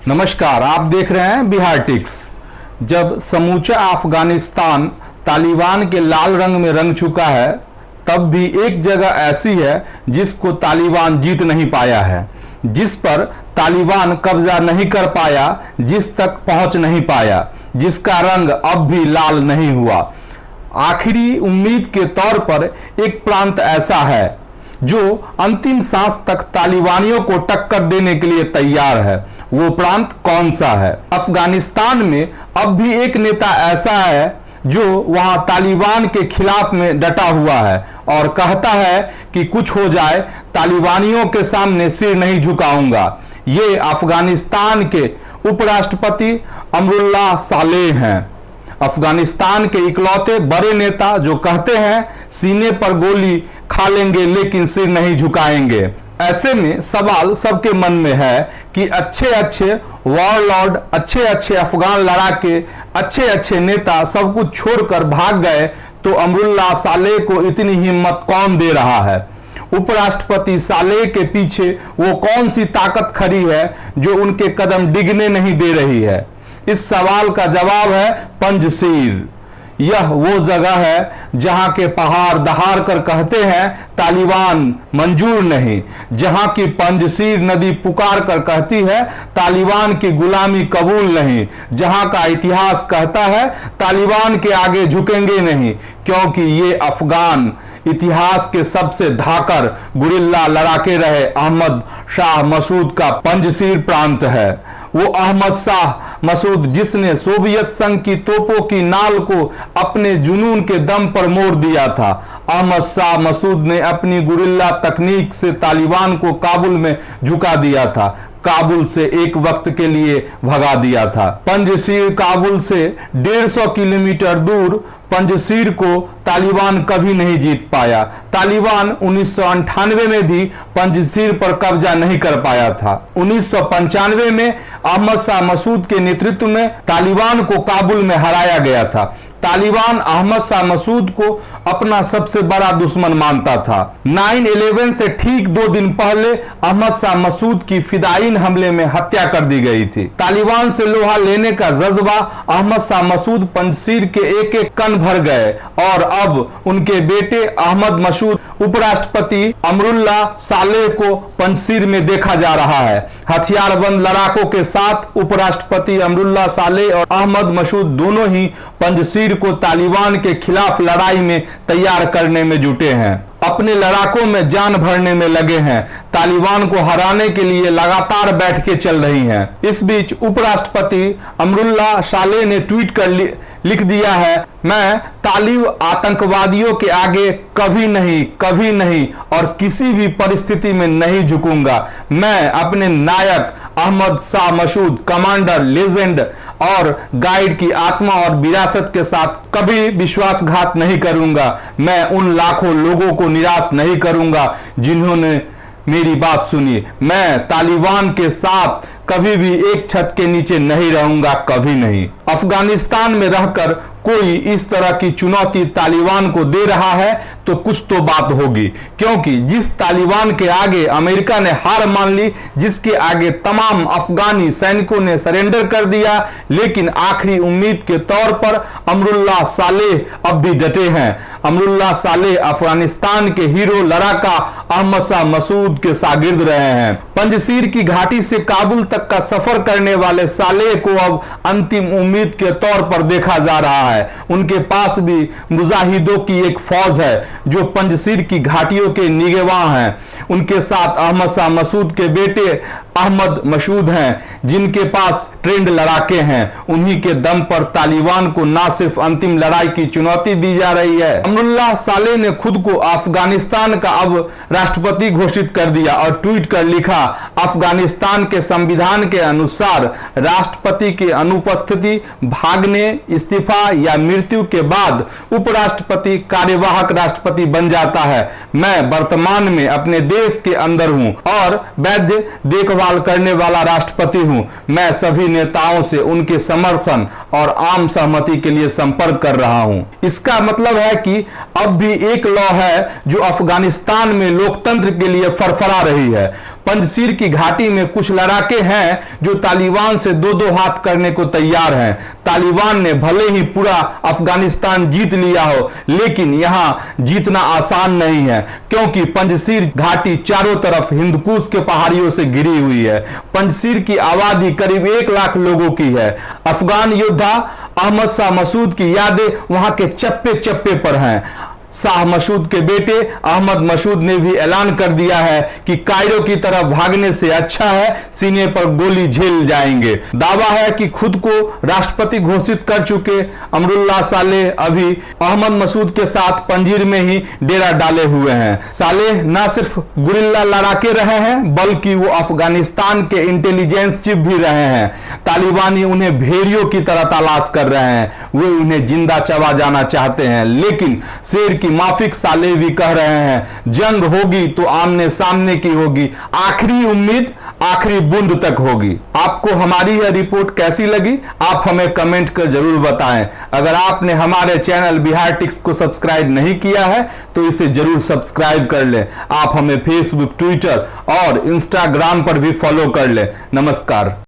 नमस्कार, आप देख रहे हैं बिहार टिक्स। जब समूचा अफगानिस्तान तालिबान के लाल रंग में रंग चुका है, तब भी एक जगह ऐसी है जिसको तालिबान जीत नहीं पाया है, जिस पर तालिबान कब्जा नहीं कर पाया, जिस तक पहुंच नहीं पाया, जिसका रंग अब भी लाल नहीं हुआ। आखिरी उम्मीद के तौर पर एक प्रांत ऐसा है जो अंतिम सांस तक तालिबानियों को टक्कर देने के लिए तैयार है। वो प्रांत कौन सा है? अफगानिस्तान में अब भी एक नेता ऐसा है जो वहां तालिबान के खिलाफ में डटा हुआ है और कहता है कि कुछ हो जाए, तालिबानियों के सामने सिर नहीं झुकाऊंगा। ये अफगानिस्तान के उपराष्ट्रपति अमरुल्लाह सालेह हैं, अफगानिस्तान के इकलौते बड़े नेता जो कहते हैं सीने पर गोली खा लेंगे लेकिन सिर नहीं झुकाएंगे। ऐसे में सवाल सबके मन में है कि अच्छे अच्छे वॉरलॉर्ड, अच्छे अच्छे अफगान लड़ाके, अच्छे अच्छे नेता सब कुछ छोड़कर भाग गए, तो अमरुल्लाह सालेह को इतनी हिम्मत कौन दे रहा है? उपराष्ट्रपति सालेह के पीछे वो कौन सी ताकत खड़ी है जो उनके कदम डिगने नहीं दे रही है? इस सवाल का जवाब है पंजशीर। यह वो जगह है जहां के पहाड़ दहाड़ कर कहते हैं तालिबान मंजूर नहीं, जहां की पंजशीर नदी पुकार कर कहती है तालिबान की गुलामी कबूल नहीं, जहां का इतिहास कहता है तालिबान के आगे झुकेंगे नहीं, क्योंकि ये अफगान इतिहास के सबसे धाकर गुरिल्ला लड़ाके रहे अहमद शाह मसूद का पंजशीर प्रांत है। वो अहमद शाह मसूद जिसने सोवियत संघ की तोपों की नाल को अपने जुनून के दम पर मोड़ दिया था। अहमद शाह मसूद ने अपनी गुरिल्ला तकनीक से तालिबान को काबुल में झुका दिया था, काबुल से एक वक्त के लिए भगा दिया था। पंजशीर काबुल से 150 किलोमीटर दूर पंजशीर को तालिबान कभी नहीं जीत पाया। तालिबान 1998 में भी पंजशीर पर कब्जा नहीं कर पाया था। 1995 में अहमद शाह मसूद के नेतृत्व में तालिबान को काबुल में हराया गया था। तालिबान अहमद शाह मसूद को अपना सबसे बड़ा दुश्मन मानता था। 9/11 से ठीक 2 दिन पहले अहमद शाह मसूद की फिदायीन हमले में हत्या कर दी गई थी। तालिबान से लोहा लेने का जज्बा अहमद शाह मसूद पंजशीर के एक एक कण भर गए और अब उनके बेटे अहमद मसूद उपराष्ट्रपति अमरुल्लाह सालेह को पंजशीर में देखा जा रहा है। हथियारबंद लड़ाकों के साथ उपराष्ट्रपति अमरुल्लाह सालेह और अहमद मसूद दोनों ही पंजशीर को तालिबान के खिलाफ लड़ाई में तैयार करने में जुटे हैं, अपने लड़ाकों में जान भरने में लगे हैं, तालिबान को हराने के लिए लगातार बैठ के चल रही हैं। इस बीच उपराष्ट्रपति अमरुल्लाह सालेह ने ट्वीट कर लिख दिया है, मैं तालिब आतंकवादियों के आगे कभी नहीं और किसी भी परिस्थिति में नहीं झुकूंगा। मैं अपने नायक अहमद शाह मसूद, कमांडर, लेजेंड और गाइड की आत्मा और विरासत के साथ कभी विश्वासघात नहीं करूंगा। मैं उन लाखों लोगों को निराश नहीं करूंगा जिन्होंने मेरी बात सुनी। मैं तालिबान के साथ कभी भी एक छत के नीचे नहीं रहूंगा, कभी नहीं। अफगानिस्तान में रहकर कोई इस तरह की चुनौती तालिबान को दे रहा है तो कुछ तो बात होगी, क्योंकि जिस तालिबान के आगे अमेरिका ने हार मान ली, जिसके आगे तमाम अफगानी सैनिकों ने सरेंडर कर दिया, लेकिन आखिरी उम्मीद के तौर पर अमरुल्लाह सालेह अब भी डटे हैं। अमरुल्लाह सालेह अफगानिस्तान के हीरो लड़ाका अहमद शाह मसूद के शागिर्द रहे हैं। पंजशीर की घाटी से काबुल तक का सफर करने वाले सालेह को अब अंतिम उम्मीद के तौर पर देखा जा रहा है। उनके पास भी मुजाहिदों की एक फौज है जो पंजशीर की घाटियों के निगहबान हैं। उनके साथ अहमद शाह मसूद के बेटे अहमद मसूद हैं, जिनके पास ट्रेंड लड़ाके हैं। उन्हीं के दम पर तालिबान को न सिर्फ अंतिम लड़ाई की चुनौती दी जा रही है। अमरुल्लाह सालेह ने खुद को अफगानिस्तान का अब राष्ट्रपति घोषित कर दिया और ट्वीट कर लिखा, अफगानिस्तान के संविधान के अनुसार राष्ट्रपति की अनुपस्थिति, भागने, इस्तीफा या मृत्यु के बाद उपराष्ट्रपति कार्यवाहक राष्ट्रपति बन जाता है। मैं वर्तमान में अपने देश के अंदर हूं और वैध देखभाल करने वाला राष्ट्रपति हूं। मैं सभी नेताओं से उनके समर्थन और आम सहमति के लिए संपर्क कर रहा हूं। इसका मतलब है कि अब भी एक लौ है जो अफगानिस्तान में लोकतंत्र के लिए फरफरा रही है। पंजशीर की घाटी में कुछ लड़ाके हैं जो तालिबान से दो दो हाथ करने को तैयार हैं। तालिबान ने भले ही पूरा अफगानिस्तान जीत लिया हो, लेकिन यहां जीतना आसान नहीं है, क्योंकि पंजशीर घाटी चारों तरफ हिंदकुश के पहाड़ियों से घिरी हुई है। पंजशीर की आबादी करीब 1 लाख लोगों की है। अफगान योद्धा अहमद शाह मसूद की यादें वहां के चप्पे चप्पे पर हैं। शाह मसूद के बेटे अहमद मसूद ने भी ऐलान कर दिया है कि कायरो की तरफ भागने से अच्छा है सीने पर गोली झेल जाएंगे। दावा है कि खुद को राष्ट्रपति घोषित कर चुके अमरुल्लाह सालेह अभी अहमद मसूद के साथ पंजीर में ही डेरा डाले हुए हैं। सालेह न सिर्फ गुरिल्ला लड़ाके रहे हैं, बल्कि वो अफगानिस्तान के इंटेलिजेंस चीफ भी रहे हैं। तालिबानी उन्हें भेड़ियों की तरह तलाश कर रहे हैं, वे उन्हें जिंदा चबा जाना चाहते हैं। लेकिन शेर की माफिक सालेह भी कह रहे हैं, जंग होगी तो आमने सामने की होगी, आखिरी उम्मीद आखिरी बूंद तक होगी। आपको हमारी यह रिपोर्ट कैसी लगी, आप हमें कमेंट कर जरूर बताएं। अगर आपने हमारे चैनल बिहार टिक्स को सब्सक्राइब नहीं किया है तो इसे जरूर सब्सक्राइब कर लें। आप हमें फेसबुक, ट्विटर और इंस्टाग्राम पर भी फॉलो कर लें। नमस्कार।